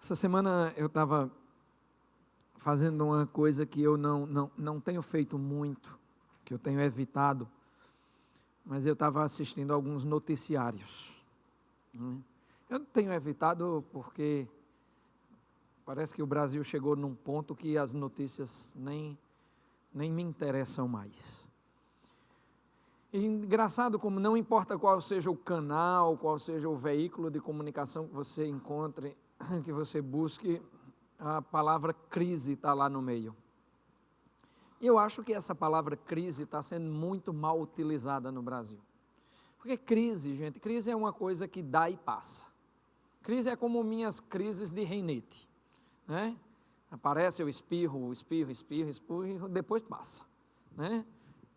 Essa semana eu estava fazendo uma coisa que eu não tenho feito muito, que eu tenho evitado, mas eu estava assistindo alguns noticiários. Eu não tenho evitado porque parece que o Brasil chegou num ponto que as notícias nem me interessam mais. E engraçado como não importa qual seja o canal, qual seja o veículo de comunicação que você encontre, que você busque, a palavra crise está lá no meio. E eu acho que essa palavra crise está sendo muito mal utilizada no Brasil. Porque crise, gente, crise é uma coisa que dá e passa. Crise é como minhas crises de rinite, né? Aparece, eu espirro, depois passa, né?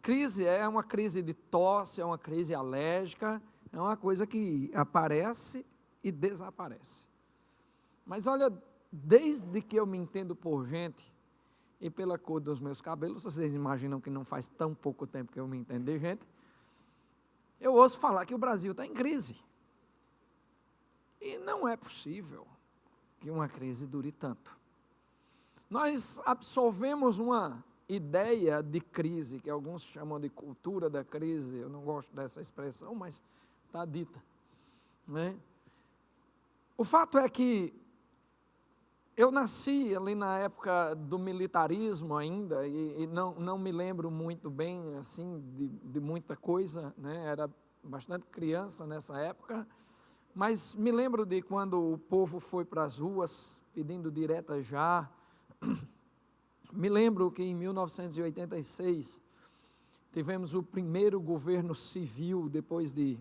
Crise é uma crise de tosse, é uma crise alérgica, é uma coisa que aparece e desaparece. Mas olha, desde que eu me entendo por gente, e pela cor dos meus cabelos, vocês imaginam que não faz tão pouco tempo que eu me entendo de gente, eu ouço falar que o Brasil está em crise. E não é possível que uma crise dure tanto. Nós absorvemos uma ideia de crise, que alguns chamam de cultura da crise, eu não gosto dessa expressão, mas está dita, né? O fato é que eu nasci ali na época do militarismo ainda, e não me lembro muito bem assim, de muita coisa, né? Era bastante criança nessa época, mas me lembro de quando o povo foi para as ruas pedindo direta já. Me lembro que em 1986 tivemos o primeiro governo civil depois de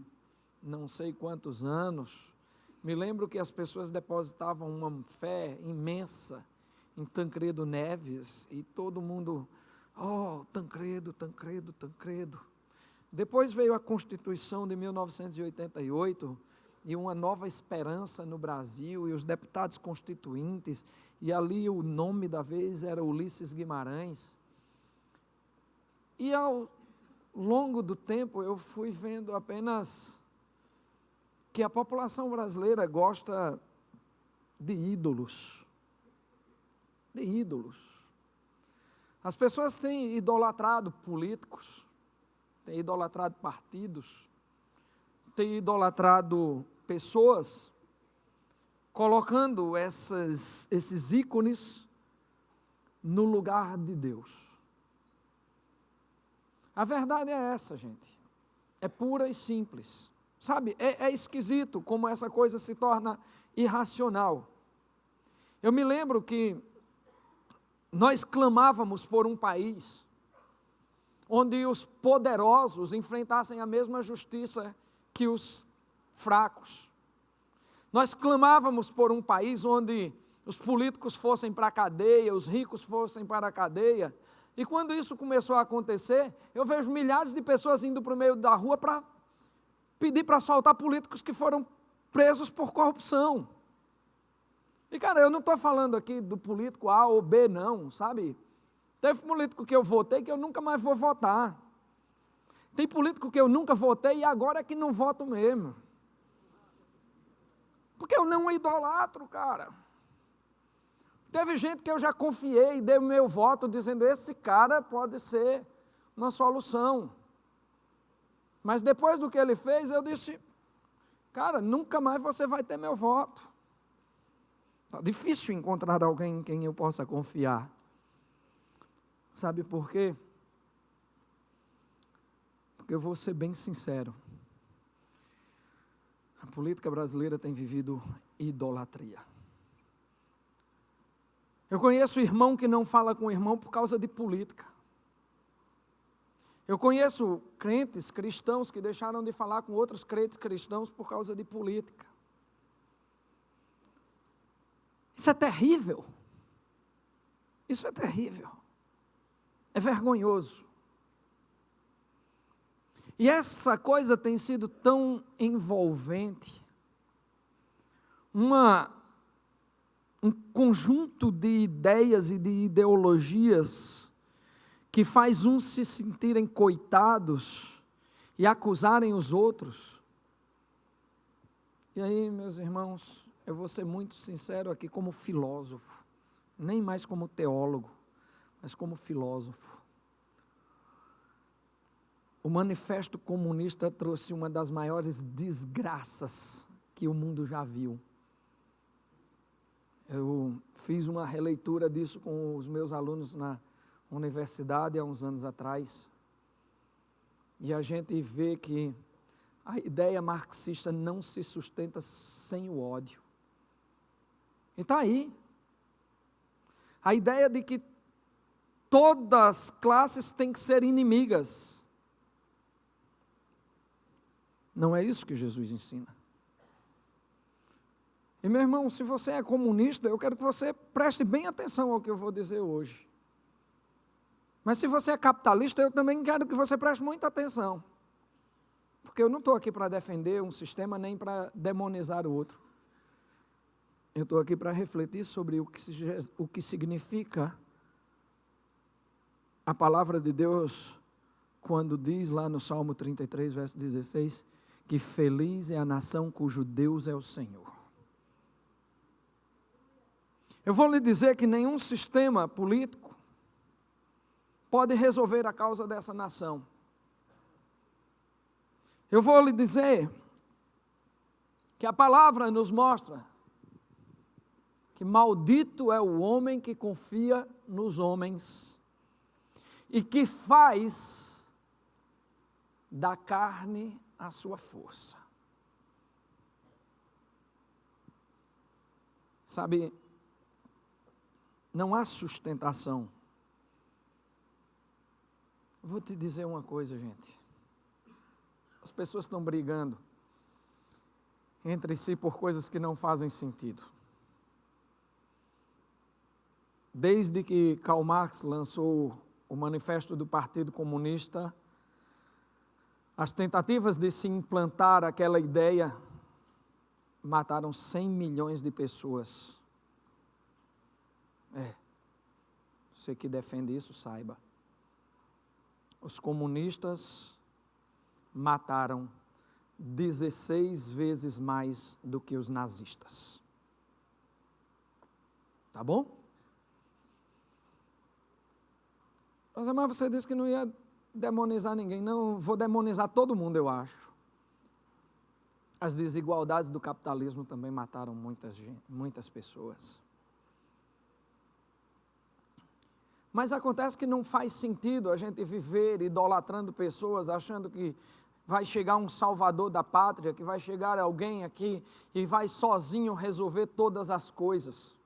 não sei quantos anos. Me lembro que as pessoas depositavam uma fé imensa em Tancredo Neves e todo mundo, Tancredo. Depois veio a Constituição de 1988 e uma nova esperança no Brasil e os deputados constituintes, e ali o nome da vez era Ulisses Guimarães. E ao longo do tempo eu fui vendo apenas que a população brasileira gosta de ídolos. De ídolos. As pessoas têm idolatrado políticos, têm idolatrado partidos, têm idolatrado pessoas, colocando esses ícones no lugar de Deus. A verdade é essa, gente. É pura e simples. Sabe, é esquisito como essa coisa se torna irracional. Eu me lembro que nós clamávamos por um país onde os poderosos enfrentassem a mesma justiça que os fracos. Nós clamávamos por um país onde os políticos fossem para a cadeia, os ricos fossem para a cadeia. E quando isso começou a acontecer, eu vejo milhares de pessoas indo para o meio da rua para pedir para soltar políticos que foram presos por corrupção. E cara, eu não estou falando aqui do político A ou B não, sabe? Teve político que eu votei que eu nunca mais vou votar. Tem político que eu nunca votei e agora é que não voto mesmo. Porque eu não idolatro, cara. Teve gente que eu já confiei e dei o meu voto dizendo, esse cara pode ser uma solução. Mas depois do que ele fez, eu disse, cara, nunca mais você vai ter meu voto. Está difícil encontrar alguém em quem eu possa confiar. Sabe por quê? Porque eu vou ser bem sincero. A política brasileira tem vivido idolatria. Eu conheço irmão que não fala com irmão por causa de política. Eu conheço crentes cristãos que deixaram de falar com outros crentes cristãos por causa de política. Isso é terrível. Isso é terrível. É vergonhoso. E essa coisa tem sido tão envolvente, um conjunto de ideias e de ideologias que faz uns se sentirem coitados e acusarem os outros. E aí, meus irmãos, eu vou ser muito sincero aqui como filósofo, nem mais como teólogo, mas como filósofo. O Manifesto Comunista trouxe uma das maiores desgraças que o mundo já viu. Eu fiz uma releitura disso com os meus alunos na universidade há uns anos atrás, e a gente vê que a ideia marxista não se sustenta sem o ódio. E está aí. A ideia de que todas as classes têm que ser inimigas. Não é isso que Jesus ensina. E meu irmão, se você é comunista, eu quero que você preste bem atenção ao que eu vou dizer hoje. Mas se você é capitalista, eu também quero que você preste muita atenção. Porque eu não estou aqui para defender um sistema, nem para demonizar o outro. Eu estou aqui para refletir sobre o que significa a palavra de Deus, quando diz lá no Salmo 33, verso 16, que feliz é a nação cujo Deus é o Senhor. Eu vou lhe dizer que nenhum sistema político pode resolver a causa dessa nação. Eu vou lhe dizer que a palavra nos mostra que maldito é o homem que confia nos homens e que faz da carne a sua força. Sabe, não há sustentação. Vou te dizer uma coisa, gente. As pessoas estão brigando entre si por coisas que não fazem sentido. Desde que Karl Marx lançou o Manifesto do Partido Comunista, as tentativas de se implantar aquela ideia mataram 100 milhões de pessoas. Você que defende isso, saiba. Os comunistas mataram 16 vezes mais do que os nazistas. Tá bom? Mas você disse que não ia demonizar ninguém. Não, vou demonizar todo mundo, eu acho. As desigualdades do capitalismo também mataram muitas pessoas. Mas acontece que não faz sentido a gente viver idolatrando pessoas, achando que vai chegar um salvador da pátria, que vai chegar alguém aqui e vai sozinho resolver todas as coisas.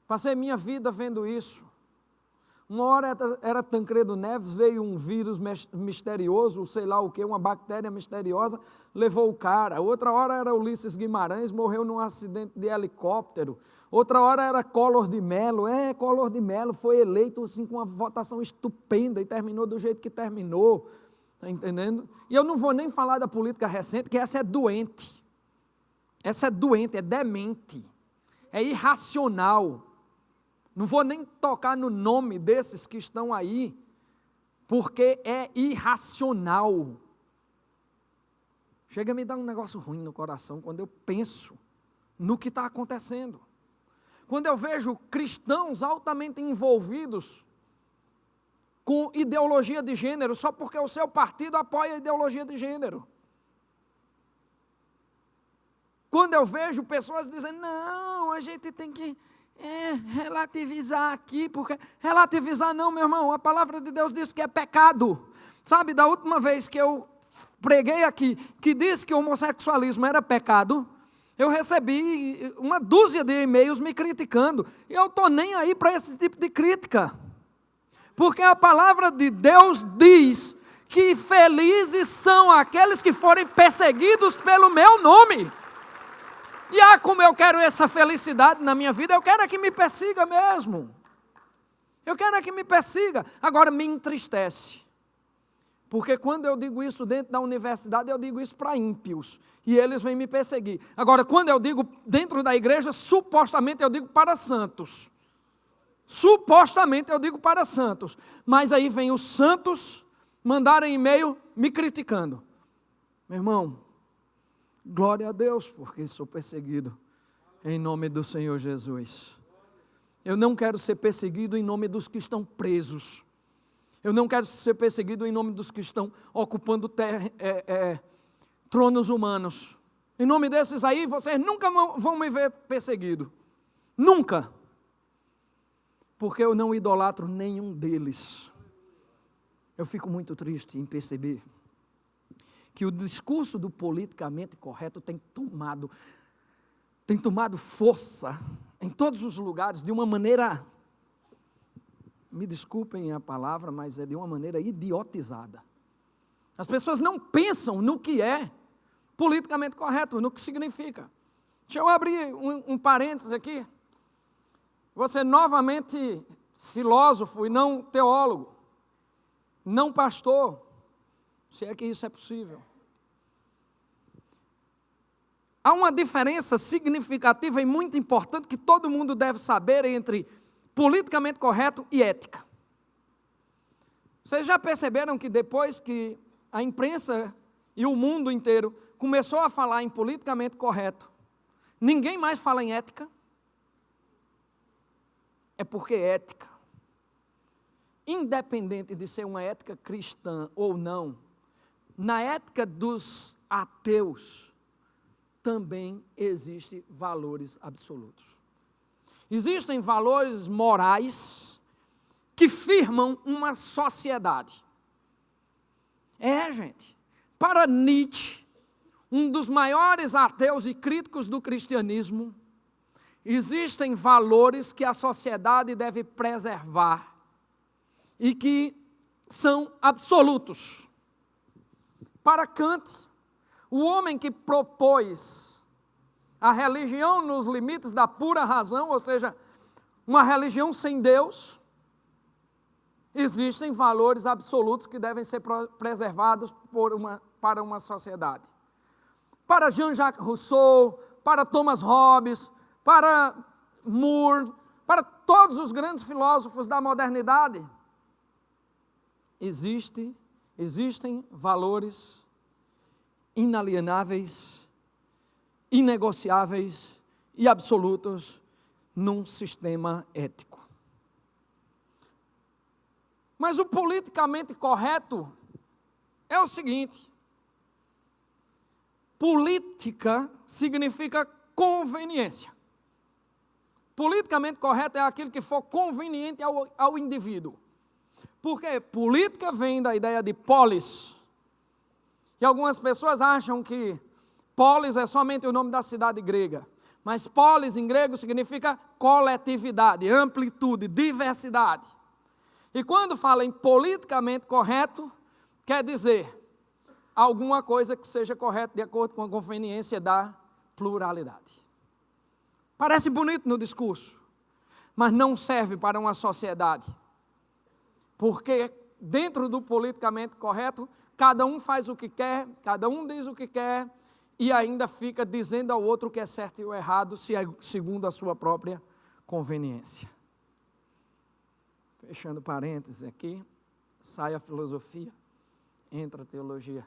Passei minha vida vendo isso. Uma hora era Tancredo Neves, veio um vírus misterioso, sei lá o que, uma bactéria misteriosa, levou o cara. Outra hora era Ulisses Guimarães, morreu num acidente de helicóptero. Outra hora era Collor de Mello. Collor de Mello foi eleito assim, com uma votação estupenda e terminou do jeito que terminou. Está entendendo? E eu não vou nem falar da política recente, que essa é doente. Essa é doente, é demente, é irracional. Não vou nem tocar no nome desses que estão aí, porque é irracional. Chega a me dar um negócio ruim no coração quando eu penso no que está acontecendo. Quando eu vejo cristãos altamente envolvidos com ideologia de gênero, só porque o seu partido apoia a ideologia de gênero. Quando eu vejo pessoas dizendo, não, a gente tem que relativizar aqui, porque relativizar não, meu irmão, a palavra de Deus diz que é pecado. Sabe, da última vez que eu preguei aqui, que disse que o homossexualismo era pecado, eu recebi uma dúzia de e-mails me criticando, e eu estou nem aí para esse tipo de crítica, porque a palavra de Deus diz que felizes são aqueles que forem perseguidos pelo meu nome. E como eu quero essa felicidade na minha vida, eu quero é que me persiga mesmo. Eu quero é que me persiga. Agora, me entristece. Porque quando eu digo isso dentro da universidade, eu digo isso para ímpios. E eles vêm me perseguir. Agora, quando eu digo dentro da igreja, supostamente eu digo para santos. Supostamente eu digo para santos. Mas aí vem os santos mandarem e-mail me criticando. Meu irmão, Glória a Deus, porque sou perseguido em nome do Senhor Jesus. Eu não quero ser perseguido em nome dos que estão presos. Eu não quero ser perseguido em nome dos que estão ocupando tronos humanos. Em nome desses aí, vocês nunca vão me ver perseguido. Nunca. Porque eu não idolatro nenhum deles. Eu fico muito triste em perceber que o discurso do politicamente correto tem tomado força em todos os lugares de uma maneira, me desculpem a palavra, mas é de uma maneira idiotizada. As pessoas não pensam no que é politicamente correto, no que significa. Deixa eu abrir um parênteses aqui. Você novamente filósofo e não teólogo, não pastor, se é que isso é possível. Há uma diferença significativa e muito importante que todo mundo deve saber entre politicamente correto e ética. Vocês já perceberam que depois que a imprensa e o mundo inteiro começou a falar em politicamente correto, ninguém mais fala em ética? É porque ética, independente de ser uma ética cristã ou não, na ética dos ateus, também existem valores absolutos. Existem valores morais que firmam uma sociedade. Gente, para Nietzsche, um dos maiores ateus e críticos do cristianismo, existem valores que a sociedade deve preservar e que são absolutos. Para Kant, o homem que propôs a religião nos limites da pura razão, ou seja, uma religião sem Deus, existem valores absolutos que devem ser preservados para uma sociedade. Para Jean-Jacques Rousseau, para Thomas Hobbes, para Moore, para todos os grandes filósofos da modernidade, existem valores inalienáveis, inegociáveis e absolutos num sistema ético. Mas o politicamente correto é o seguinte: política significa conveniência. Politicamente correto é aquilo que for conveniente ao indivíduo. Porque política vem da ideia de polis. E algumas pessoas acham que polis é somente o nome da cidade grega. Mas polis em grego significa coletividade, amplitude, diversidade. E quando fala em politicamente correto, quer dizer alguma coisa que seja correta de acordo com a conveniência da pluralidade. Parece bonito no discurso, mas não serve para uma sociedade. Porque dentro do politicamente correto, cada um faz o que quer, cada um diz o que quer, e ainda fica dizendo ao outro o que é certo e o errado, segundo a sua própria conveniência. Fechando parênteses aqui, sai a filosofia, entra a teologia,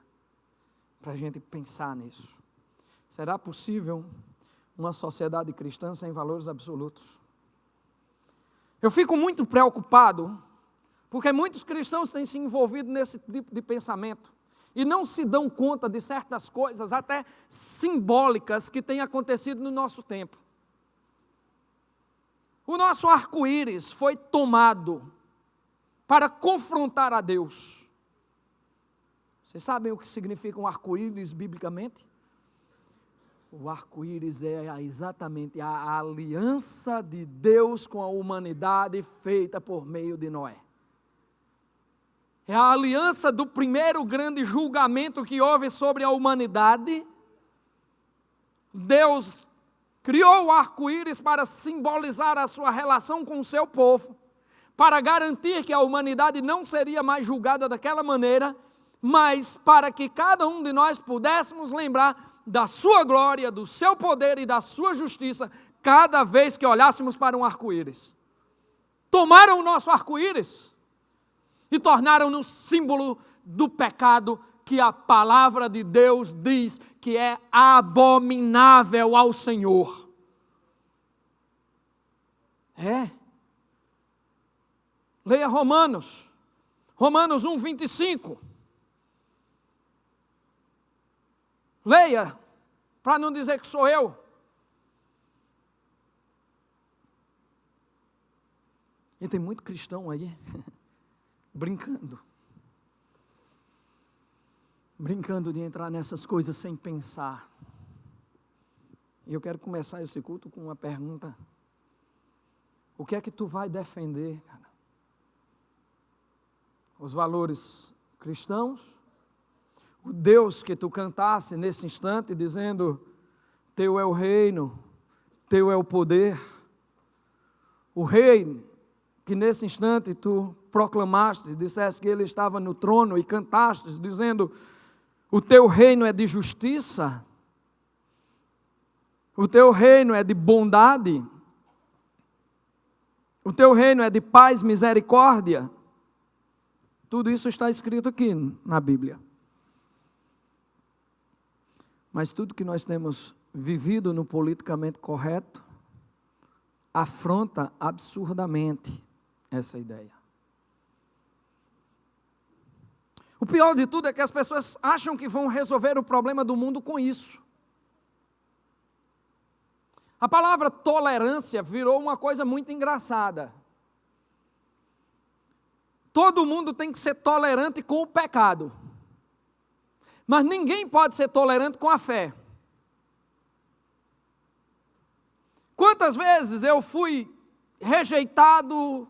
para a gente pensar nisso. Será possível uma sociedade cristã sem valores absolutos? Eu fico muito preocupado, porque muitos cristãos têm se envolvido nesse tipo de pensamento e não se dão conta de certas coisas, até simbólicas, que têm acontecido no nosso tempo. O nosso arco-íris foi tomado para confrontar a Deus. Vocês sabem o que significa um arco-íris biblicamente? O arco-íris é exatamente a aliança de Deus com a humanidade feita por meio de Noé. É a aliança do primeiro grande julgamento que houve sobre a humanidade. Deus criou o arco-íris para simbolizar a sua relação com o seu povo, para garantir que a humanidade não seria mais julgada daquela maneira, mas para que cada um de nós pudéssemos lembrar da sua glória, do seu poder e da sua justiça, cada vez que olhássemos para um arco-íris. Tomaram o nosso arco-íris e tornaram-no símbolo do pecado que a palavra de Deus diz que é abominável ao Senhor. Leia Romanos 1, 25. Leia, para não dizer que sou eu. E tem muito cristão aí, brincando de entrar nessas coisas sem pensar. E eu quero começar esse culto com uma pergunta: o que é que tu vai defender, cara? Os valores cristãos? O Deus que tu cantasse nesse instante, dizendo: teu é o reino, teu é o poder. O rei que nesse instante tu proclamaste, disseste que ele estava no trono e cantaste, dizendo: o teu reino é de justiça, o teu reino é de bondade, o teu reino é de paz, misericórdia. Tudo isso está escrito aqui na Bíblia. Mas tudo que nós temos vivido no politicamente correto afronta absurdamente essa ideia. O pior de tudo é que as pessoas acham que vão resolver o problema do mundo com isso. A palavra tolerância virou uma coisa muito engraçada. Todo mundo tem que ser tolerante com o pecado, mas ninguém pode ser tolerante com a fé. Quantas vezes eu fui rejeitado,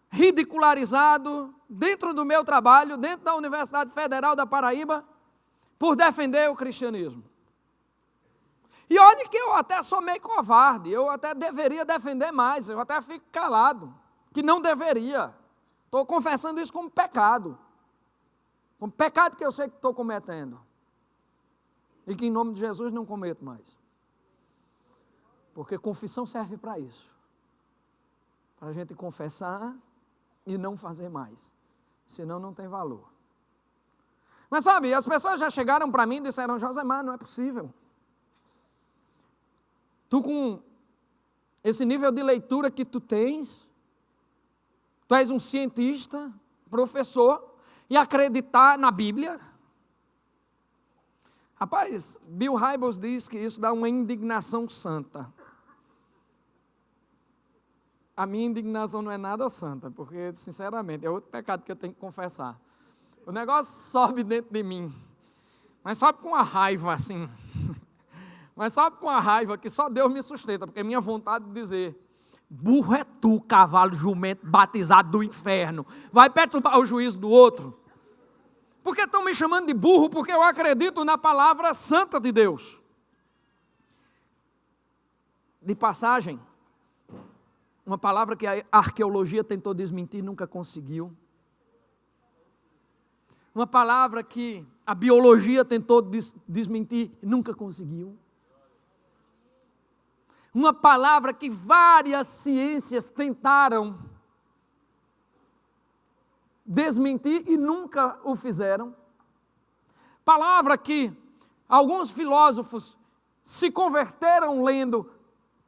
ridicularizado dentro do meu trabalho, dentro da Universidade Federal da Paraíba, por defender o cristianismo. E olha que eu até sou meio covarde, eu até deveria defender mais, eu até fico calado, que não deveria. Estou confessando isso como pecado que eu sei que estou cometendo, e que em nome de Jesus não cometo mais. Porque confissão serve para isso, para a gente confessar e não fazer mais, senão não tem valor. Mas sabe, as pessoas já chegaram para mim e disseram: Josemar, não é possível. Tu com esse nível de leitura que tu tens, tu és um cientista, professor, e acreditar na Bíblia? Rapaz, Bill Hybels diz que isso dá uma indignação santa. A minha indignação não é nada santa, porque, sinceramente, é outro pecado que eu tenho que confessar. O negócio sobe dentro de mim, mas sobe com uma raiva assim, mas sobe com uma raiva que só Deus me sustenta, porque é minha vontade de dizer: burro é tu, cavalo jumento batizado do inferno, vai perturbar o juízo do outro. Porque estão me chamando de burro? Porque eu acredito na palavra santa de Deus. De passagem, uma palavra que a arqueologia tentou desmentir e nunca conseguiu. Uma palavra que a biologia tentou desmentir e nunca conseguiu. Uma palavra que várias ciências tentaram desmentir e nunca o fizeram. Palavra que alguns filósofos se converteram lendo,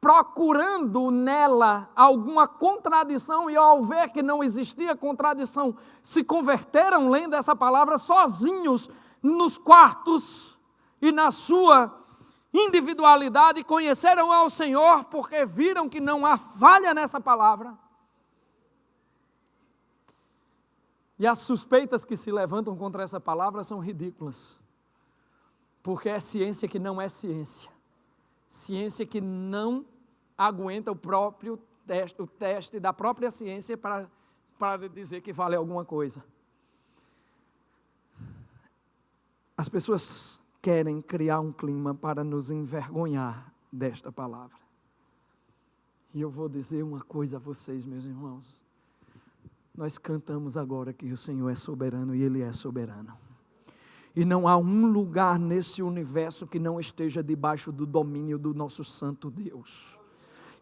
procurando nela alguma contradição, e ao ver que não existia contradição, se converteram lendo essa palavra sozinhos nos quartos e na sua individualidade, e conheceram ao Senhor porque viram que não há falha nessa palavra. E as suspeitas que se levantam contra essa palavra são ridículas, porque é ciência que não é ciência, ciência que não aguenta o teste da própria ciência para dizer que vale alguma coisa. As pessoas querem criar um clima para nos envergonhar desta palavra. E eu vou dizer uma coisa a vocês, meus irmãos. Nós cantamos agora que o Senhor é soberano e Ele é soberano. E não há um lugar nesse universo que não esteja debaixo do domínio do nosso santo Deus.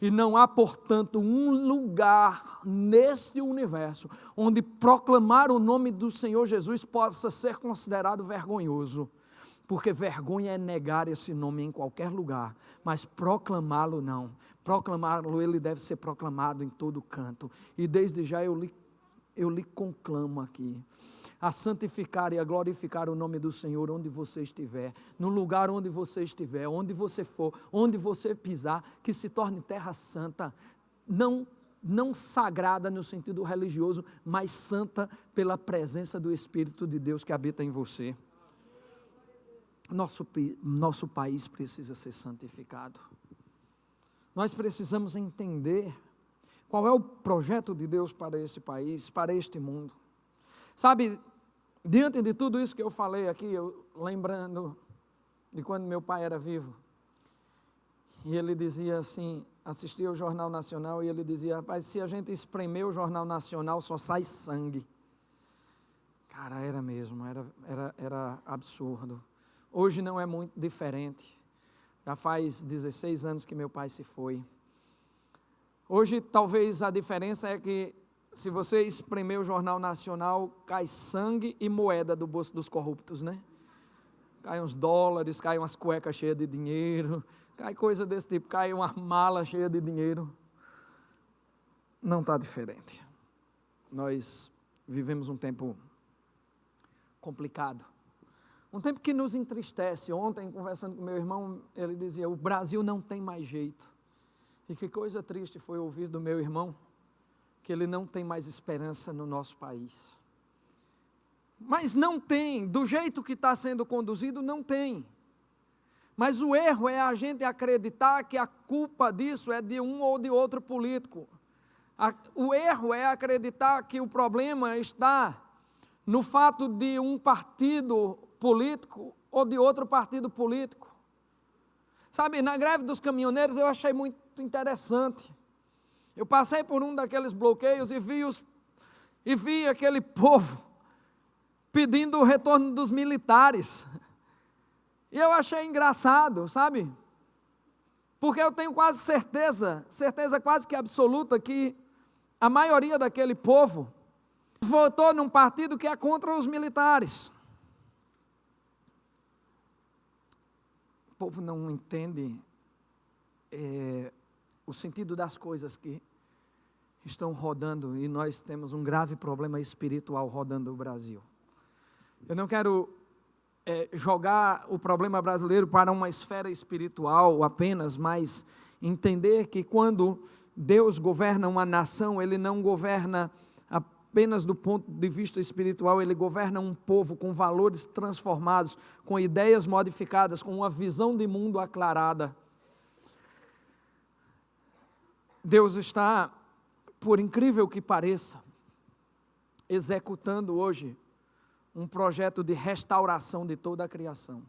E não há, portanto, um lugar neste universo onde proclamar o nome do Senhor Jesus possa ser considerado vergonhoso. Porque vergonha é negar esse nome em qualquer lugar, mas proclamá-lo não. Proclamá-lo, ele deve ser proclamado em todo canto. E desde já eu lhe conclamo aqui a santificar e a glorificar o nome do Senhor onde você estiver, no lugar onde você estiver, onde você for, onde você pisar, que se torne terra santa, não sagrada no sentido religioso, mas santa pela presença do Espírito de Deus que habita em você. Nosso país precisa ser santificado. Nós precisamos entender qual é o projeto de Deus para esse país, para este mundo. Sabe, diante de tudo isso que eu falei aqui, eu lembrando de quando meu pai era vivo, e ele dizia assim, assistia ao Jornal Nacional, e ele dizia, rapaz, se a gente espremer o Jornal Nacional, só sai sangue. Cara, era mesmo, era absurdo. Hoje não é muito diferente. Já faz 16 anos que meu pai se foi. Hoje, talvez a diferença é que, se você espremer o Jornal Nacional, cai sangue e moeda do bolso dos corruptos, né? Cai uns dólares, cai umas cuecas cheias de dinheiro, cai coisa desse tipo, cai uma mala cheia de dinheiro. Não está diferente. Nós vivemos um tempo complicado. Um tempo que nos entristece. Ontem, conversando com meu irmão, ele dizia, o Brasil não tem mais jeito. E que coisa triste foi ouvir do meu irmão, que ele não tem mais esperança no nosso país. Mas não tem, do jeito que está sendo conduzido, não tem. Mas o erro é a gente acreditar que a culpa disso é de um ou de outro político. O erro é acreditar que o problema está no fato de um partido político ou de outro partido político. Sabe, na greve dos caminhoneiros eu achei muito interessante. Eu passei por um daqueles bloqueios e vi aquele povo pedindo o retorno dos militares. E eu achei engraçado, sabe? Porque eu tenho quase certeza quase que absoluta, que a maioria daquele povo votou num partido que é contra os militares. O povo não entende o sentido das coisas que estão rodando, e nós temos um grave problema espiritual rodando o Brasil. Eu não quero jogar o problema brasileiro para uma esfera espiritual apenas, mas entender que quando Deus governa uma nação, Ele não governa apenas do ponto de vista espiritual, Ele governa um povo com valores transformados, com ideias modificadas, com uma visão de mundo aclarada. Deus está, por incrível que pareça, executando hoje um projeto de restauração de toda a criação.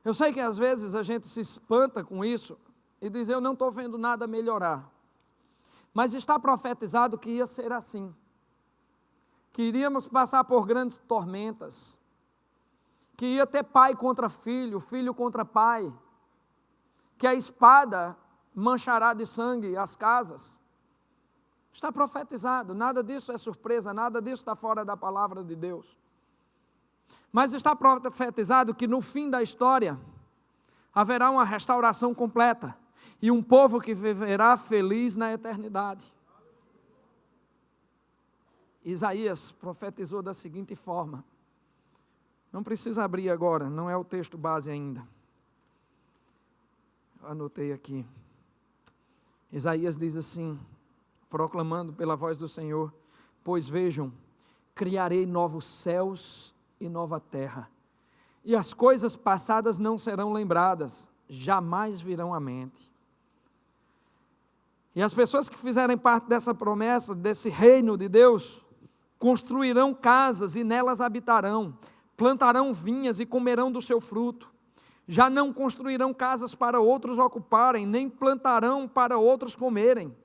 Eu sei que às vezes a gente se espanta com isso e diz, eu não estou vendo nada melhorar. Mas está profetizado que ia ser assim. Que iríamos passar por grandes tormentas. Que ia ter pai contra filho, filho contra pai. Que a espada manchará de sangue as casas. Está profetizado, nada disso é surpresa, nada disso está fora da palavra de Deus. Mas está profetizado que no fim da história haverá uma restauração completa e um povo que viverá feliz na eternidade. Isaías profetizou da seguinte forma, não precisa abrir agora, não é o texto base ainda. Eu anotei aqui. Isaías diz assim, proclamando pela voz do Senhor, pois vejam, criarei novos céus e nova terra, e as coisas passadas não serão lembradas, jamais virão à mente. E as pessoas que fizerem parte dessa promessa, desse reino de Deus, construirão casas e nelas habitarão, plantarão vinhas e comerão do seu fruto. Já não construirão casas para outros ocuparem, nem plantarão para outros comerem.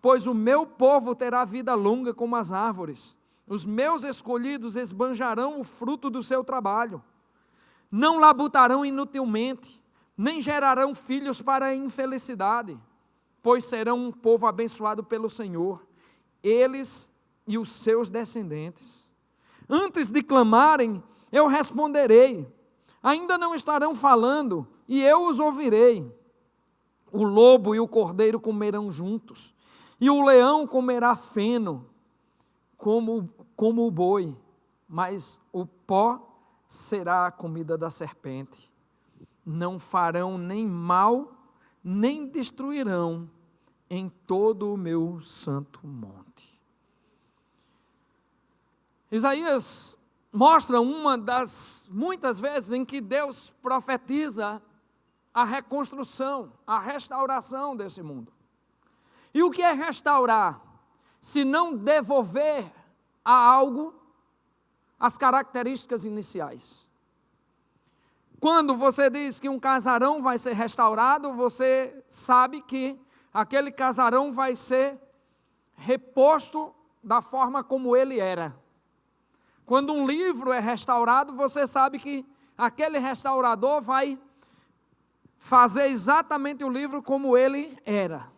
Pois o meu povo terá vida longa como as árvores, os meus escolhidos esbanjarão o fruto do seu trabalho, não labutarão inutilmente, nem gerarão filhos para a infelicidade, pois serão um povo abençoado pelo Senhor, eles e os seus descendentes. Antes de clamarem, eu responderei. Ainda não estarão falando, e eu os ouvirei. O lobo e o cordeiro comerão juntos, e o leão comerá feno, como o boi, mas o pó será a comida da serpente. Não farão nem mal, nem destruirão em todo o meu santo monte. Isaías mostra uma das muitas vezes em que Deus profetiza a reconstrução, a restauração desse mundo. E o que é restaurar? Se não devolver a algo as características iniciais. Quando você diz que um casarão vai ser restaurado, você sabe que aquele casarão vai ser reposto da forma como ele era. Quando um livro é restaurado, você sabe que aquele restaurador vai fazer exatamente o livro como ele era.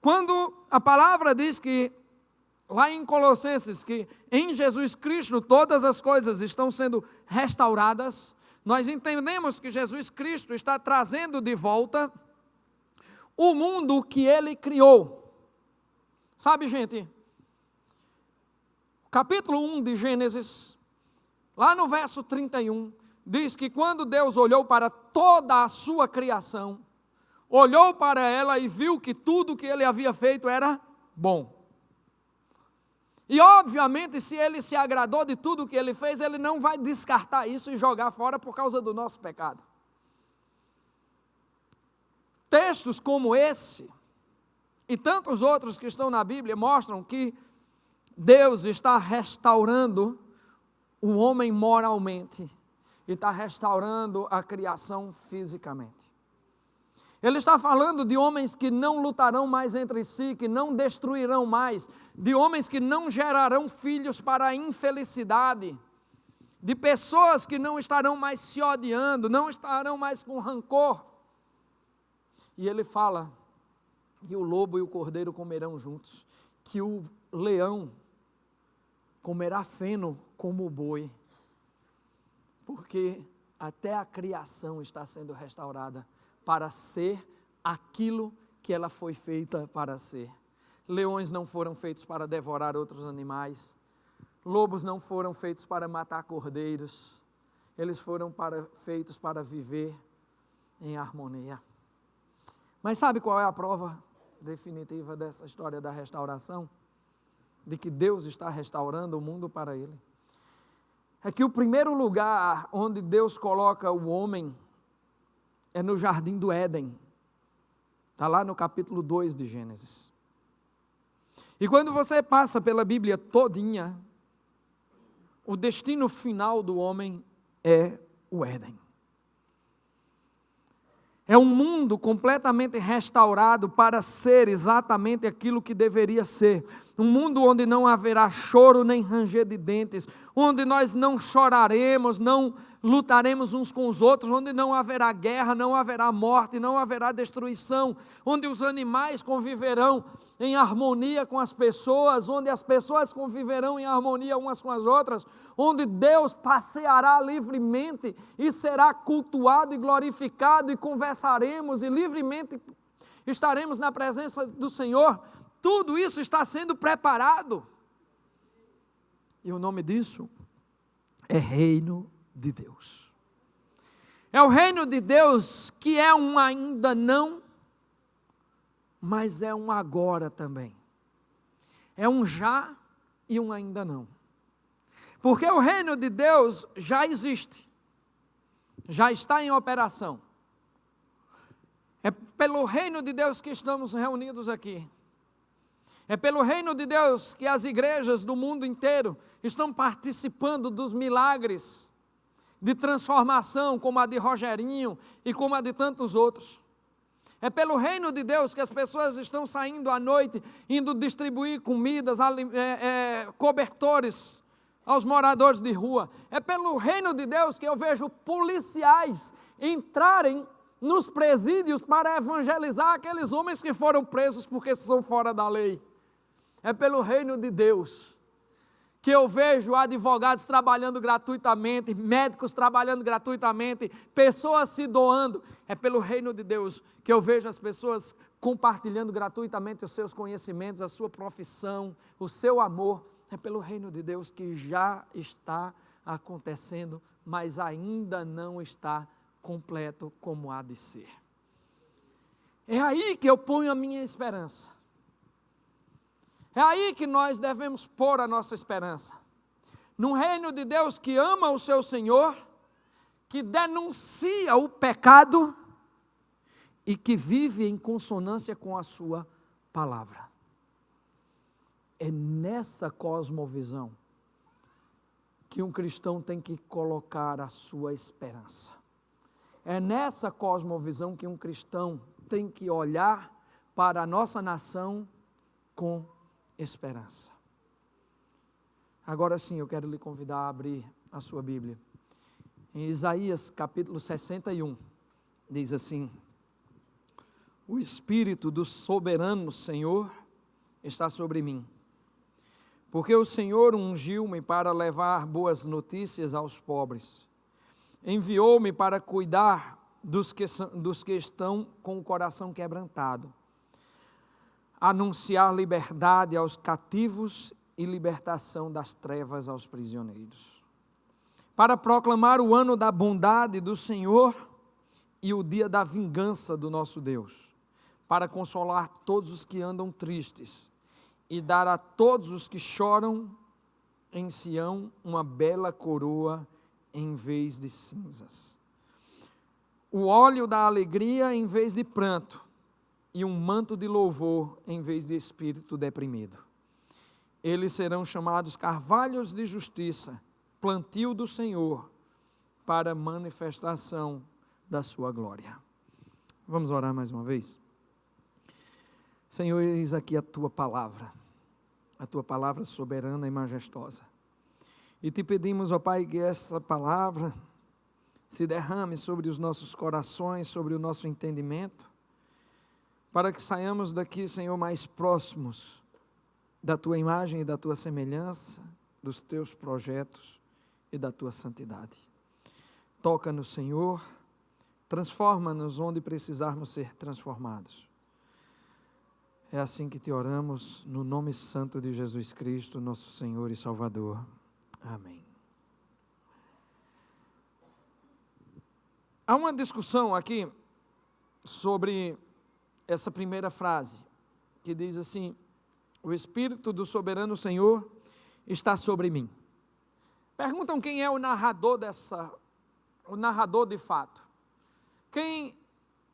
Quando a palavra diz que, lá em Colossenses, que em Jesus Cristo todas as coisas estão sendo restauradas, nós entendemos que Jesus Cristo está trazendo de volta o mundo que ele criou. Sabe, gente, capítulo 1 de Gênesis, lá no verso 31, diz que quando Deus olhou para toda a sua criação, olhou para ela e viu que tudo que ele havia feito era bom. E obviamente, se ele se agradou de tudo que ele fez, ele não vai descartar isso e jogar fora por causa do nosso pecado. Textos como esse e tantos outros que estão na Bíblia mostram que Deus está restaurando o homem moralmente e está restaurando a criação fisicamente. Ele está falando de homens que não lutarão mais entre si, que não destruirão mais, de homens que não gerarão filhos para a infelicidade, de pessoas que não estarão mais se odiando, não estarão mais com rancor. E ele fala que o lobo e o cordeiro comerão juntos, que o leão comerá feno como o boi, porque até a criação está sendo restaurada para ser aquilo que ela foi feita para ser. Leões não foram feitos para devorar outros animais, lobos não foram feitos para matar cordeiros, eles foram feitos para viver em harmonia. Mas sabe qual é a prova definitiva dessa história da restauração? De que Deus está restaurando o mundo para ele? É que o primeiro lugar onde Deus coloca o homem é no jardim do Éden. Está lá no capítulo 2 de Gênesis. E quando você passa pela Bíblia todinha, o destino final do homem é o Éden. É um mundo completamente restaurado para ser exatamente aquilo que deveria ser. Um mundo onde não haverá choro nem ranger de dentes, onde nós não choraremos, não lutaremos uns com os outros, onde não haverá guerra, não haverá morte, não haverá destruição, onde os animais conviverão em harmonia com as pessoas, onde as pessoas conviverão em harmonia umas com as outras, onde Deus passeará livremente e será cultuado e glorificado e conversaremos e livremente estaremos na presença do Senhor. Tudo isso está sendo preparado. E o nome disso é Reino de Deus. É o reino de Deus que é um ainda não, mas é um agora também. É um já e um ainda não. Porque o reino de Deus já existe, já está em operação. É pelo reino de Deus que estamos reunidos aqui. É pelo reino de Deus que as igrejas do mundo inteiro estão participando dos milagres de transformação, como a de Rogerinho e como a de tantos outros. É pelo reino de Deus que as pessoas estão saindo à noite, indo distribuir comidas, cobertores aos moradores de rua. É pelo reino de Deus que eu vejo policiais entrarem nos presídios para evangelizar aqueles homens que foram presos porque são fora da lei. É pelo reino de Deus que eu vejo advogados trabalhando gratuitamente, médicos trabalhando gratuitamente, pessoas se doando. É pelo reino de Deus que eu vejo as pessoas compartilhando gratuitamente os seus conhecimentos, a sua profissão, o seu amor. É pelo reino de Deus que já está acontecendo, mas ainda não está completo como há de ser. É aí que eu ponho a minha esperança. É aí que nós devemos pôr a nossa esperança. Num reino de Deus que ama o seu Senhor, que denuncia o pecado e que vive em consonância com a sua palavra. É nessa cosmovisão que um cristão tem que colocar a sua esperança. É nessa cosmovisão que um cristão tem que olhar para a nossa nação com esperança. Agora sim, eu quero lhe convidar a abrir a sua Bíblia. Em Isaías capítulo 61, diz assim: o Espírito do soberano Senhor está sobre mim, porque o Senhor ungiu-me para levar boas notícias aos pobres, enviou-me para cuidar dos que estão com o coração quebrantado, anunciar liberdade aos cativos e libertação das trevas aos prisioneiros, para proclamar o ano da bondade do Senhor e o dia da vingança do nosso Deus, para consolar todos os que andam tristes e dar a todos os que choram em Sião uma bela coroa em vez de cinzas, o óleo da alegria em vez de pranto, e um manto de louvor em vez de espírito deprimido. Eles serão chamados carvalhos de justiça, plantio do Senhor, para manifestação da sua glória. Vamos orar mais uma vez? Senhor, eis aqui a tua palavra soberana e majestosa. E te pedimos, ó Pai, que essa palavra se derrame sobre os nossos corações, sobre o nosso entendimento, para que saiamos daqui, Senhor, mais próximos da Tua imagem e da Tua semelhança, dos Teus projetos e da Tua santidade. Toca-nos, Senhor, transforma-nos onde precisarmos ser transformados. É assim que te oramos, no nome santo de Jesus Cristo, nosso Senhor e Salvador. Amém. Há uma discussão aqui sobre essa primeira frase, que diz assim: o Espírito do soberano Senhor está sobre mim. Perguntam quem é o narrador de fato.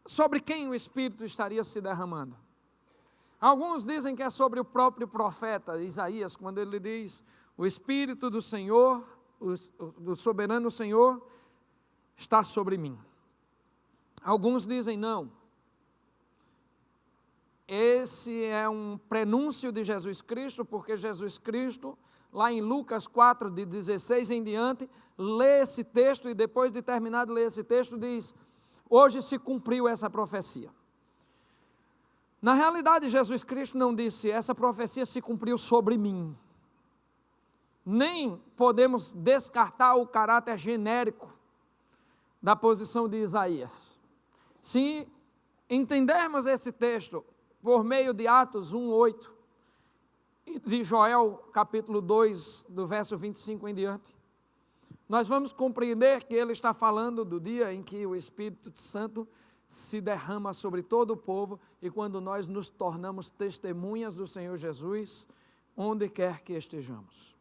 Sobre quem o Espírito estaria se derramando? Alguns dizem que é sobre o próprio profeta Isaías, quando ele diz: o Espírito do Senhor, do soberano Senhor, está sobre mim. Alguns dizem não. Esse é um prenúncio de Jesus Cristo, porque Jesus Cristo, lá em Lucas 4, de 16 em diante, lê esse texto e depois de terminar de ler esse texto diz: hoje se cumpriu essa profecia. Na realidade, Jesus Cristo não disse: essa profecia se cumpriu sobre mim. Nem podemos descartar o caráter genérico da posição de Isaías. Se entendermos esse texto por meio de Atos 1:8 e de Joel capítulo 2, do verso 25 em diante, nós vamos compreender que ele está falando do dia em que o Espírito Santo se derrama sobre todo o povo e quando nós nos tornamos testemunhas do Senhor Jesus, onde quer que estejamos.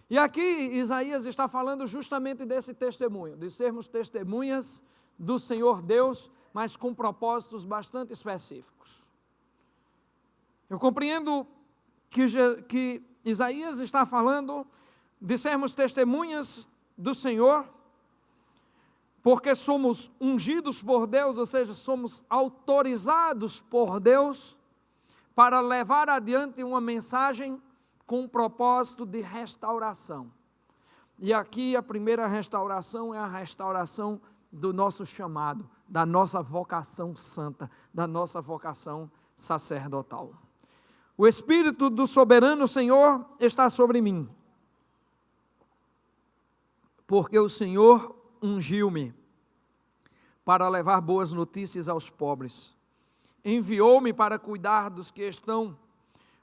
E aqui Isaías está falando justamente desse testemunho, de sermos testemunhas do Senhor Deus, mas com propósitos bastante específicos. Eu compreendo que Isaías está falando de sermos testemunhas do Senhor, porque somos ungidos por Deus, ou seja, somos autorizados por Deus para levar adiante uma mensagem com um propósito de restauração. E aqui a primeira restauração é a restauração do nosso chamado, da nossa vocação santa, da nossa vocação sacerdotal. O Espírito do soberano Senhor está sobre mim, porque o Senhor ungiu-me para levar boas notícias aos pobres. Enviou-me para cuidar dos que estão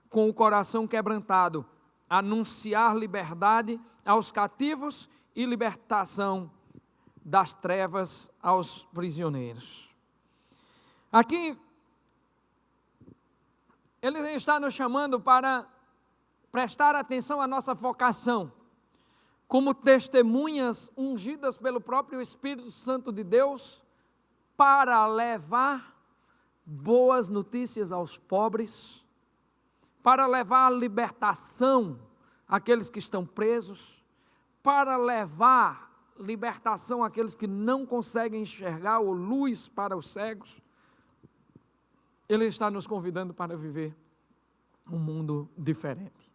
com o coração quebrantado, anunciar liberdade aos cativos e libertação das trevas aos prisioneiros. Aqui, ele está nos chamando para prestar atenção à nossa vocação, como testemunhas ungidas pelo próprio Espírito Santo de Deus, para levar boas notícias aos pobres, para levar libertação àqueles que estão presos, para levar libertação àqueles que não conseguem enxergar, ou luz para os cegos. Ele está nos convidando para viver um mundo diferente.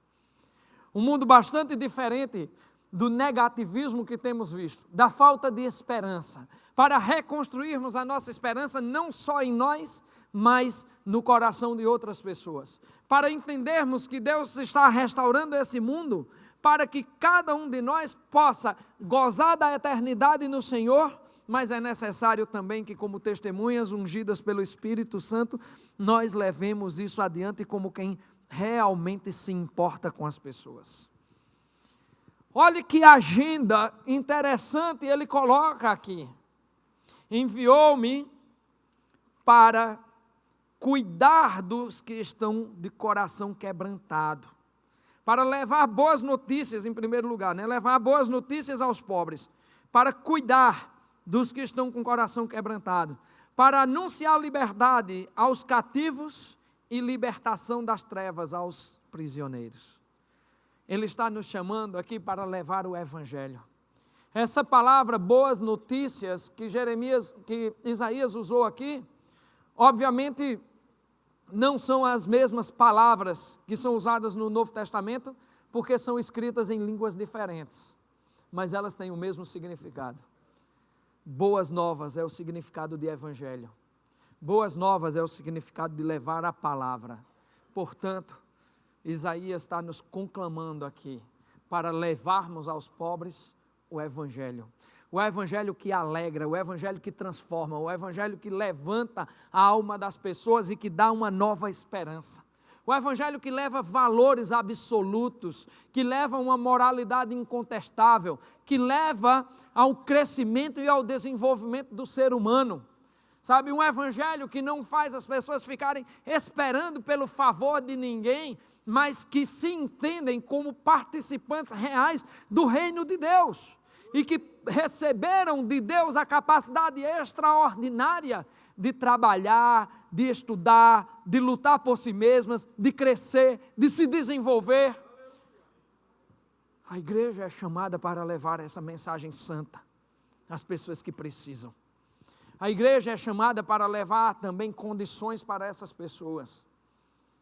Um mundo bastante diferente do negativismo que temos visto, da falta de esperança, para reconstruirmos a nossa esperança não só em nós, mas no coração de outras pessoas, para entendermos que Deus está restaurando esse mundo, para que cada um de nós possa gozar da eternidade no Senhor, mas é necessário também que, como testemunhas ungidas pelo Espírito Santo, nós levemos isso adiante como quem realmente se importa com as pessoas. Olhe que agenda interessante ele coloca aqui. Enviou-me para cuidar dos que estão de coração quebrantado, para levar boas notícias em primeiro lugar, levar boas notícias aos pobres, para cuidar dos que estão com o coração quebrantado, para anunciar liberdade aos cativos e libertação das trevas aos prisioneiros. Ele está nos chamando aqui para levar o Evangelho. Essa palavra, boas notícias, que Isaías usou aqui, obviamente não são as mesmas palavras que são usadas no Novo Testamento, porque são escritas em línguas diferentes, mas elas têm o mesmo significado. Boas novas é o significado de Evangelho. Boas novas é o significado de levar a palavra. Portanto, Isaías está nos conclamando aqui para levarmos aos pobres o Evangelho. O Evangelho que alegra, o Evangelho que transforma, o Evangelho que levanta a alma das pessoas e que dá uma nova esperança. O Evangelho que leva valores absolutos, que leva uma moralidade incontestável, que leva ao crescimento e ao desenvolvimento do ser humano. Sabe, um Evangelho que não faz as pessoas ficarem esperando pelo favor de ninguém, mas que se entendem como participantes reais do reino de Deus, e que receberam de Deus a capacidade extraordinária de trabalhar, de estudar, de lutar por si mesmas, de crescer, de se desenvolver. A igreja é chamada para levar essa mensagem santa às pessoas que precisam. A igreja é chamada para levar também condições para essas pessoas.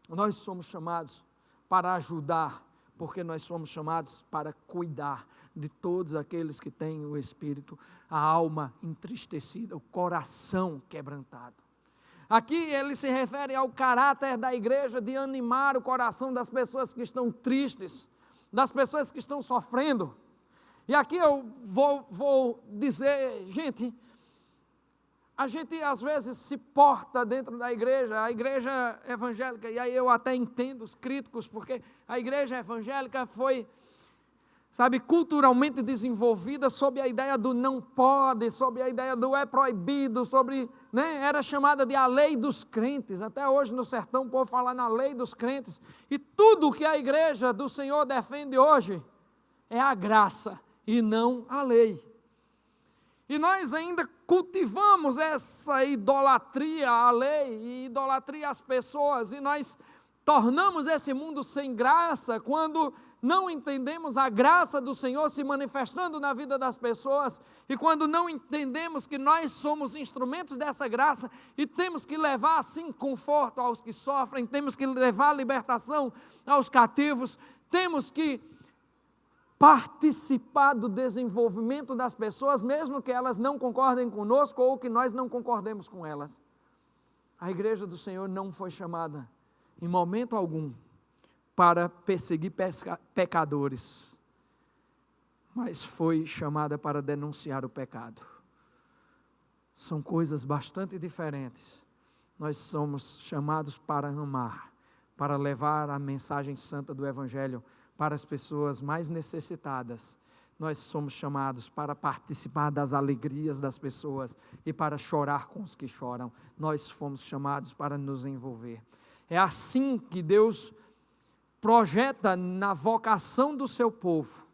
Nós somos chamados para ajudar, porque nós somos chamados para cuidar de todos aqueles que têm o espírito, a alma entristecida, o coração quebrantado. Aqui ele se refere ao caráter da igreja de animar o coração das pessoas que estão tristes, das pessoas que estão sofrendo. E aqui eu vou dizer, a gente às vezes se porta dentro da igreja, a igreja evangélica, e aí eu até entendo os críticos, porque a igreja evangélica foi, culturalmente desenvolvida sob a ideia do não pode, sob a ideia do é proibido, era chamada de a lei dos crentes. Até hoje no sertão o povo fala na lei dos crentes, e tudo que a igreja do Senhor defende hoje é a graça e não a lei. E nós ainda cultivamos essa idolatria à lei e idolatria às pessoas, e nós tornamos esse mundo sem graça quando não entendemos a graça do Senhor se manifestando na vida das pessoas, e quando não entendemos que nós somos instrumentos dessa graça e temos que levar assim conforto aos que sofrem, temos que levar libertação aos cativos, temos que participar do desenvolvimento das pessoas, mesmo que elas não concordem conosco ou que nós não concordemos com elas. A igreja do Senhor não foi chamada, em momento algum, para perseguir pecadores, mas foi chamada para denunciar o pecado. São coisas bastante diferentes. Nós somos chamados para amar, para levar a mensagem santa do Evangelho para as pessoas mais necessitadas. Nós somos chamados para participar das alegrias das pessoas e para chorar com os que choram. Nós fomos chamados para nos envolver. É assim que Deus projeta na vocação do seu povo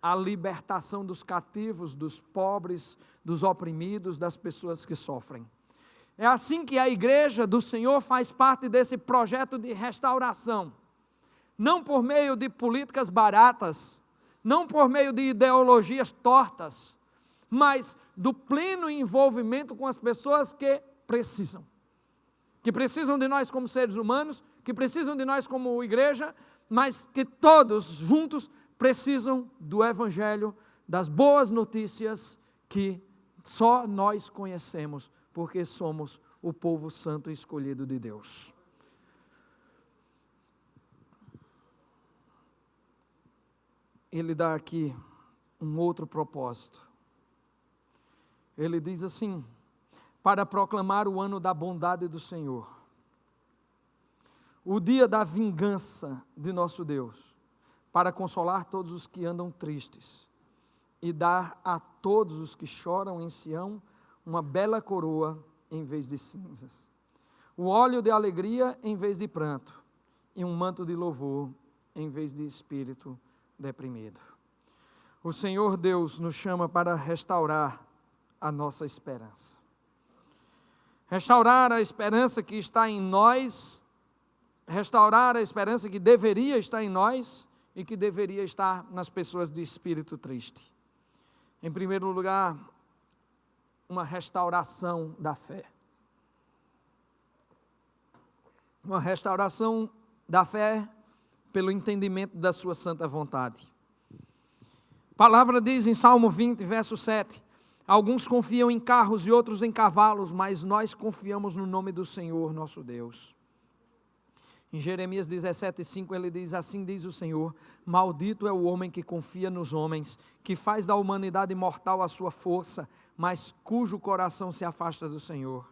a libertação dos cativos, dos pobres, dos oprimidos, das pessoas que sofrem. É assim que a igreja do Senhor faz parte desse projeto de restauração. Não por meio de políticas baratas, não por meio de ideologias tortas, mas do pleno envolvimento com as pessoas que precisam de nós como seres humanos, que precisam de nós como igreja, mas que todos juntos precisam do Evangelho, das boas notícias que só nós conhecemos, porque somos o povo santo e escolhido de Deus. Ele dá aqui um outro propósito. Ele diz assim: para proclamar o ano da bondade do Senhor, o dia da vingança de nosso Deus, para consolar todos os que andam tristes e dar a todos os que choram em Sião uma bela coroa em vez de cinzas, o óleo de alegria em vez de pranto e um manto de louvor em vez de espírito deprimido. O Senhor Deus nos chama para restaurar a nossa esperança. Restaurar a esperança que está em nós, restaurar a esperança que deveria estar em nós e que deveria estar nas pessoas de espírito triste. Em primeiro lugar, uma restauração da fé. Uma restauração da fé pelo entendimento da sua santa vontade. A palavra diz em Salmo 20, verso 7, alguns confiam em carros e outros em cavalos, mas nós confiamos no nome do Senhor, nosso Deus. Em Jeremias 17:5 ele diz, assim diz o Senhor, maldito é o homem que confia nos homens, que faz da humanidade mortal a sua força, mas cujo coração se afasta do Senhor.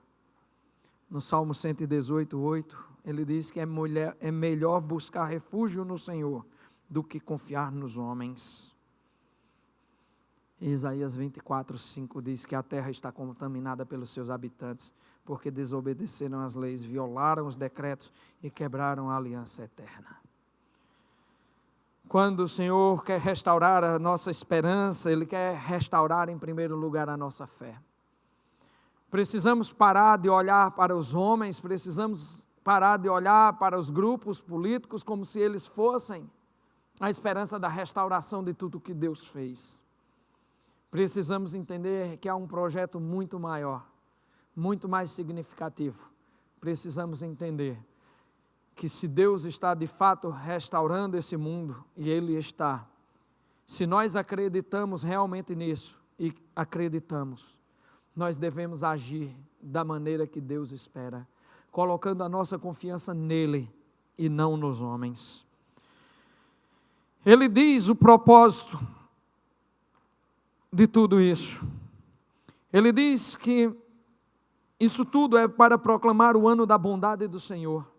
No Salmo 118:8, ele diz que é melhor buscar refúgio no Senhor do que confiar nos homens. Isaías 24:5 diz que a terra está contaminada pelos seus habitantes, porque desobedeceram as leis, violaram os decretos e quebraram a aliança eterna. Quando o Senhor quer restaurar a nossa esperança, Ele quer restaurar em primeiro lugar a nossa fé. Precisamos parar de olhar para os homens, precisamos parar de olhar para os grupos políticos como se eles fossem a esperança da restauração de tudo que Deus fez. Precisamos entender que há um projeto muito maior, muito mais significativo. Precisamos entender que se Deus está de fato restaurando esse mundo, e Ele está, se nós acreditamos realmente nisso, e acreditamos, nós devemos agir da maneira que Deus espera, colocando a nossa confiança nele e não nos homens. Ele diz o propósito de tudo isso. Ele diz que isso tudo é para proclamar o ano da bondade do Senhor.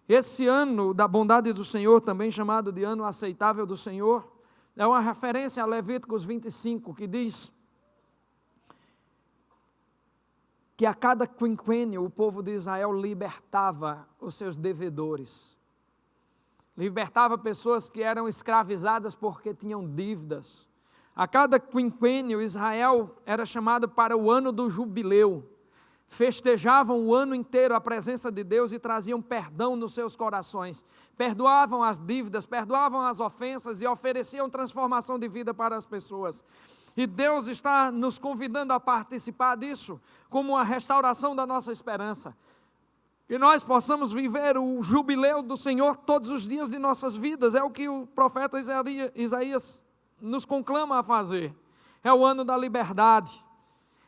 Esse ano da bondade do Senhor, também chamado de ano aceitável do Senhor, é uma referência a Levíticos 25, que diz que a cada quinquênio o povo de Israel libertava os seus devedores. Libertava pessoas que eram escravizadas porque tinham dívidas. A cada quinquênio, Israel era chamado para o ano do jubileu. Festejavam o ano inteiro a presença de Deus e traziam perdão nos seus corações. Perdoavam as dívidas, perdoavam as ofensas e ofereciam transformação de vida para as pessoas. E Deus está nos convidando a participar disso, como uma restauração da nossa esperança. Que nós possamos viver o jubileu do Senhor todos os dias de nossas vidas. É o que o profeta Isaías nos conclama a fazer. É o ano da liberdade.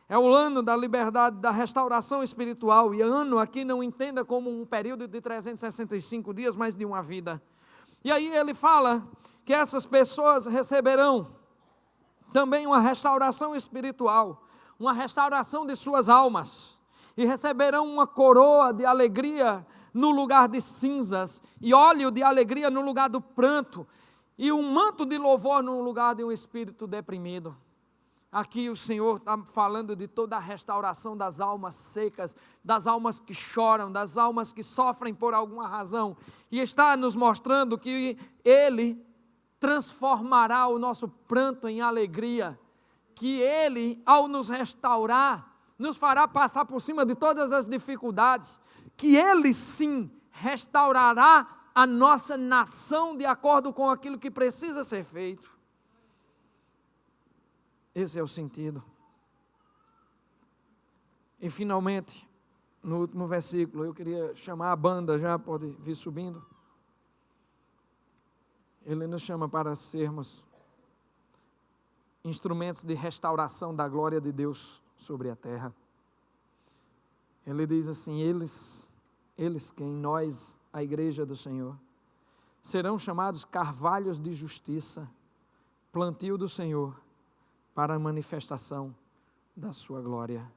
É o ano da liberdade, da restauração espiritual. E ano aqui não entenda como um período de 365 dias, mas de uma vida. E aí ele fala que essas pessoas receberão também uma restauração espiritual, uma restauração de suas almas. E receberão uma coroa de alegria no lugar de cinzas, e óleo de alegria no lugar do pranto, e um manto de louvor no lugar de um espírito deprimido. Aqui o Senhor está falando de toda a restauração das almas secas, das almas que choram, das almas que sofrem por alguma razão, e está nos mostrando que Ele transformará o nosso pranto em alegria, que Ele, ao nos restaurar, nos fará passar por cima de todas as dificuldades, que Ele sim restaurará a nossa nação de acordo com aquilo que precisa ser feito. Esse é o sentido. E finalmente, no último versículo, eu queria chamar a banda, já pode vir subindo. Ele nos chama para sermos instrumentos de restauração da glória de Deus sobre a terra. Ele diz assim: eles quem? Nós, a igreja do Senhor, serão chamados carvalhos de justiça, plantio do Senhor, para a manifestação da sua glória.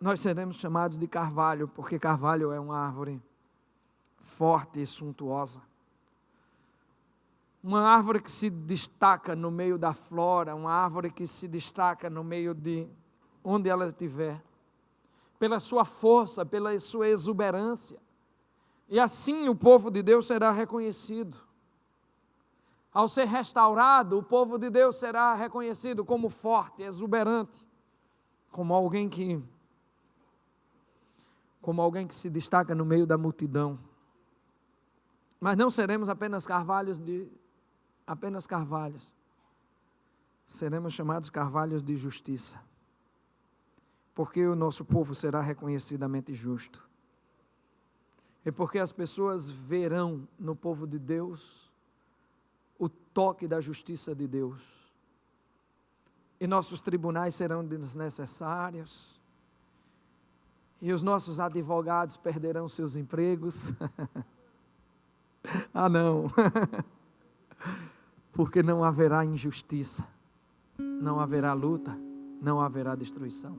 Nós seremos chamados de carvalho, porque carvalho é uma árvore forte e suntuosa. Uma árvore que se destaca no meio da flora, uma árvore que se destaca no meio de onde ela estiver, pela sua força, pela sua exuberância. E assim o povo de Deus será reconhecido. Ao ser restaurado, o povo de Deus será reconhecido como forte, exuberante, como alguém que se destaca no meio da multidão. Mas não seremos apenas carvalhos. Seremos chamados carvalhos de justiça, porque o nosso povo será reconhecidamente justo. E porque as pessoas verão no povo de Deus o toque da justiça de Deus. E nossos tribunais serão desnecessários. E os nossos advogados perderão seus empregos. Ah, não. Porque não haverá injustiça, não haverá luta, não haverá destruição.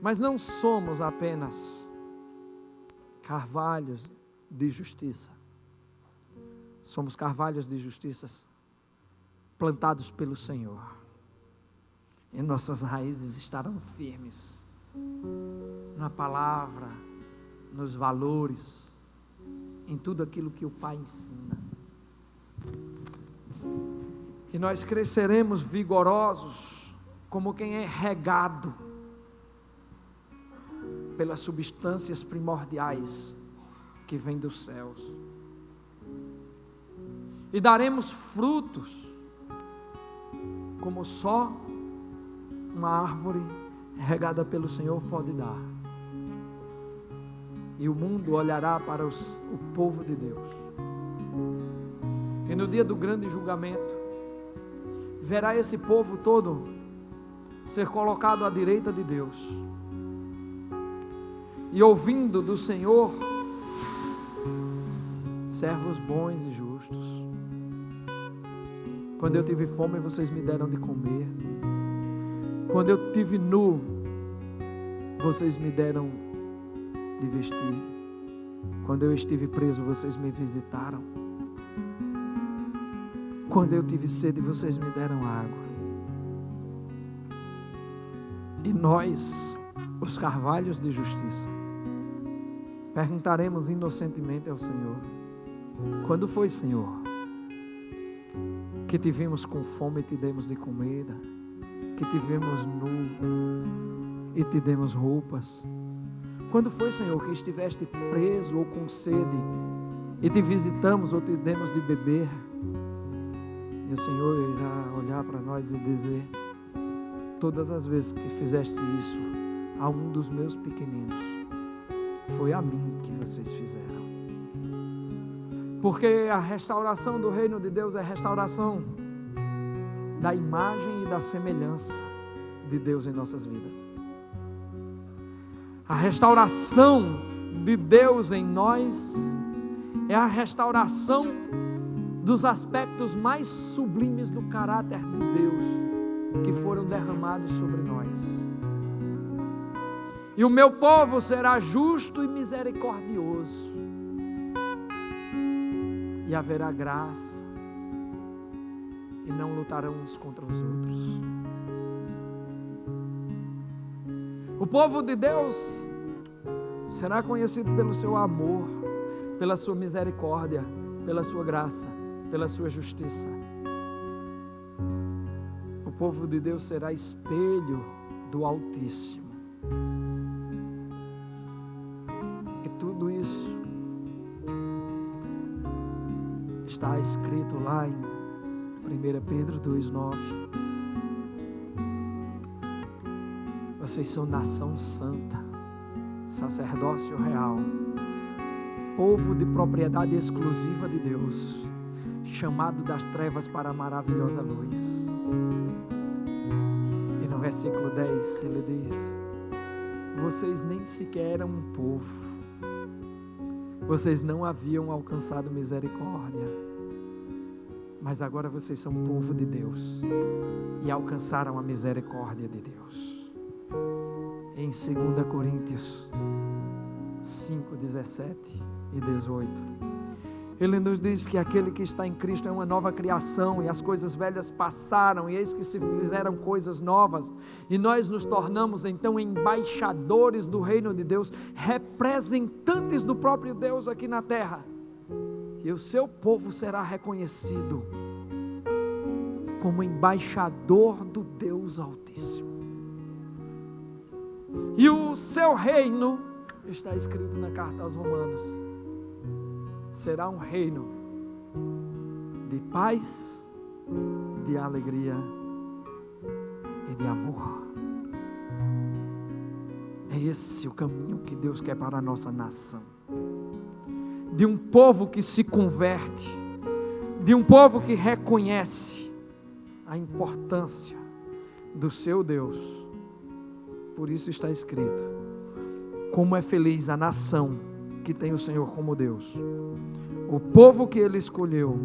Mas não somos apenas carvalhos de justiça. Somos carvalhos de justiça plantados pelo Senhor. E nossas raízes estarão firmes na palavra, nos valores, em tudo aquilo que o Pai ensina. E nós cresceremos vigorosos, como quem é regado pelas substâncias primordiais que vêm dos céus. E daremos frutos, como só uma árvore regada pelo Senhor pode dar. E o mundo olhará para o povo de Deus. E no dia do grande julgamento, verá esse povo todo ser colocado à direita de Deus. E ouvindo do Senhor, servos bons e justos. Quando eu tive fome, vocês me deram de comer. Quando eu tive nu, vocês me deram de vestir. Quando eu estive preso, vocês me visitaram. Quando eu tive sede, vocês me deram água. E nós, os carvalhos de justiça, perguntaremos inocentemente ao Senhor: quando foi, Senhor, que te vimos com fome e te demos de comida, que te vimos nu e te demos roupas? Quando foi, Senhor, que estiveste preso ou com sede e te visitamos ou te demos de beber? E o Senhor irá olhar para nós e dizer: todas as vezes que fizeste isso a um dos meus pequeninos, foi a mim que vocês fizeram. Porque a restauração do reino de Deus é a restauração da imagem e da semelhança de Deus em nossas vidas. A restauração de Deus em nós é a restauração dos aspectos mais sublimes do caráter de Deus que foram derramados sobre nós. E o meu povo será justo e misericordioso, e haverá graça, e não lutarão uns contra os outros. O povo de Deus será conhecido pelo seu amor, pela sua misericórdia, pela sua graça, pela sua justiça. O povo de Deus será espelho do Altíssimo. E tudo isso está escrito lá em 1 Pedro 2,9. Vocês são nação santa, sacerdócio real, povo de propriedade exclusiva de Deus, chamado das trevas para a maravilhosa luz. E no versículo 10 ele diz: vocês nem sequer eram um povo, vocês não haviam alcançado misericórdia, mas agora vocês são povo de Deus e alcançaram a misericórdia de Deus. Em 2 Coríntios 5, 17 e 18, ele nos diz que aquele que está em Cristo é uma nova criação, e as coisas velhas passaram, e eis que se fizeram coisas novas, e nós nos tornamos então embaixadores do reino de Deus, representantes do próprio Deus aqui na terra, e o seu povo será reconhecido como embaixador do Deus Altíssimo. E o seu reino, está escrito na carta aos Romanos, será um reino de paz, de alegria e de amor. É esse o caminho que Deus quer para a nossa nação. De um povo que se converte, de um povo que reconhece a importância do seu Deus. Por isso está escrito: como é feliz a nação que tem o Senhor como Deus, o povo que Ele escolheu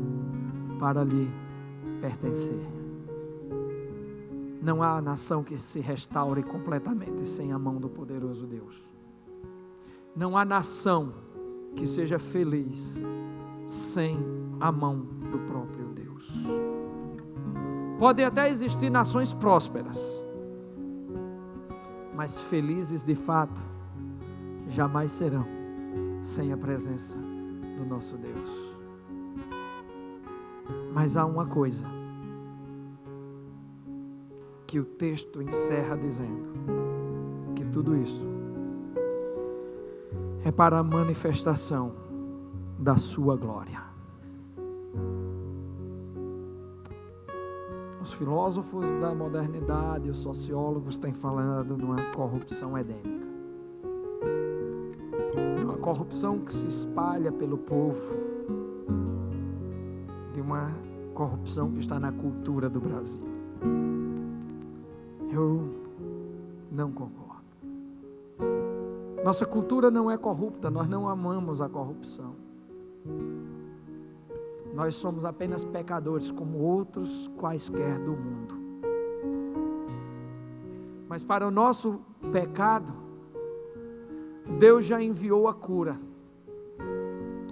para lhe pertencer. Não há nação que se restaure completamente sem a mão do poderoso Deus. Não há nação que seja feliz sem a mão do próprio Deus. Podem até existir nações prósperas, mas felizes de fato jamais serão sem a presença do nosso Deus. Mas há uma coisa que o texto encerra dizendo: que tudo isso é para a manifestação da sua glória. Os filósofos da modernidade, os sociólogos têm falado numa corrupção edêmica. De uma corrupção que se espalha pelo povo. De uma corrupção que está na cultura do Brasil. Eu não concordo. Nossa cultura não é corrupta, nós não amamos a corrupção. Nós somos apenas pecadores, como outros quaisquer do mundo. Mas para o nosso pecado, Deus já enviou a cura.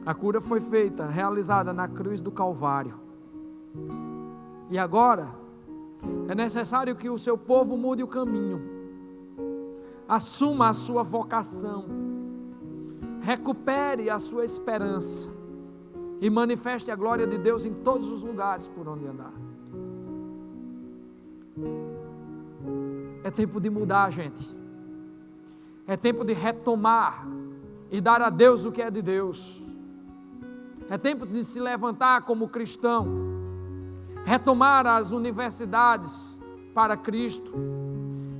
A cura foi feita, realizada na cruz do Calvário. E agora, é necessário que o seu povo mude o caminho, assuma a sua vocação, recupere a sua esperança e manifeste a glória de Deus em todos os lugares por onde andar. É tempo de mudar, gente. É tempo de retomar e dar a Deus o que é de Deus. É tempo de se levantar como cristão, retomar as universidades para Cristo,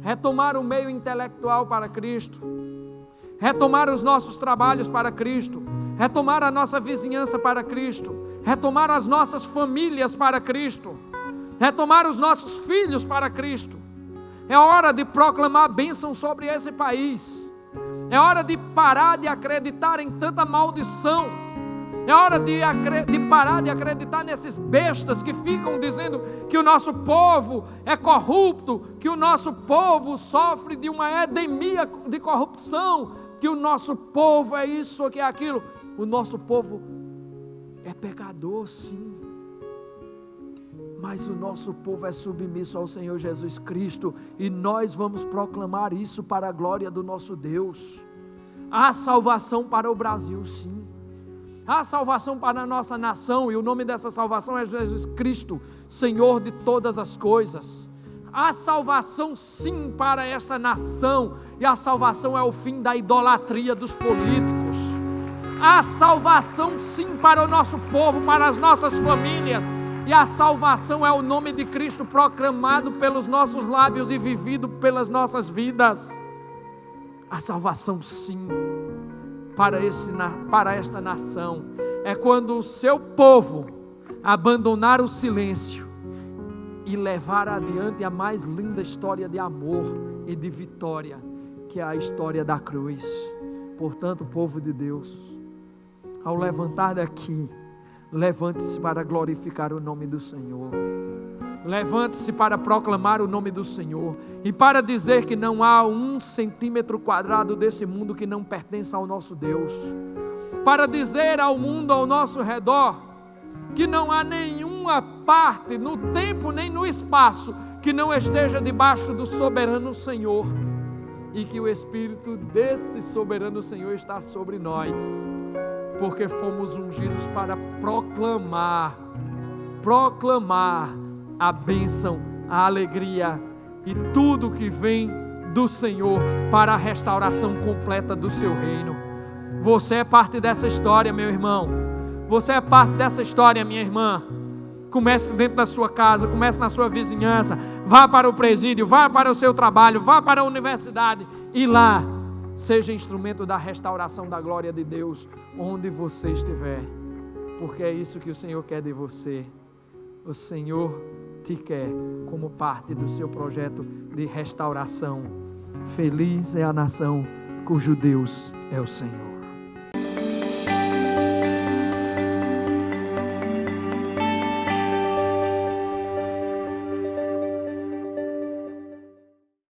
retomar o meio intelectual para Cristo, retomar os nossos trabalhos para Cristo, retomar a nossa vizinhança para Cristo, retomar as nossas famílias para Cristo, retomar os nossos filhos para Cristo. É hora de proclamar bênção sobre esse país. É hora de parar de acreditar em tanta maldição. É hora de parar de acreditar nesses bestas que ficam dizendo que o nosso povo é corrupto, que o nosso povo sofre de uma endemia de corrupção, que o nosso povo é isso ou que é aquilo. O nosso povo é pecador, sim, mas o nosso povo é submisso ao Senhor Jesus Cristo, e nós vamos proclamar isso para a glória do nosso Deus. Há salvação para o Brasil, sim. Há salvação para a nossa nação, e o nome dessa salvação é Jesus Cristo, Senhor de todas as coisas. Há salvação sim para essa nação, e a salvação é o fim da idolatria dos políticos. Há salvação sim para o nosso povo, para as nossas famílias, e a salvação é o nome de Cristo proclamado pelos nossos lábios e vivido pelas nossas vidas. A salvação sim para esta nação é quando o seu povo abandonar o silêncio e levar adiante a mais linda história de amor e de vitória, que é a história da cruz. Portanto, povo de Deus, ao levantar daqui, levante-se para glorificar o nome do Senhor. Levante-se para proclamar o nome do Senhor e para dizer que não há 1 centímetro quadrado desse mundo que não pertença ao nosso Deus. Para dizer ao mundo ao nosso redor que não há nenhuma parte no tempo nem no espaço que não esteja debaixo do soberano Senhor, e que o Espírito desse soberano Senhor está sobre nós, porque fomos ungidos para proclamar a bênção, a alegria e tudo que vem do Senhor para a restauração completa do seu reino. Você é parte dessa história, meu irmão. Você é parte dessa história, minha irmã. Comece dentro da sua casa, comece na sua vizinhança, vá para o presídio, vá para o seu trabalho, vá para a universidade, e lá seja instrumento da restauração da glória de Deus onde você estiver, porque é isso que o Senhor quer de você. O Senhor te quer como parte do seu projeto de restauração. Feliz é a nação cujo Deus é o Senhor.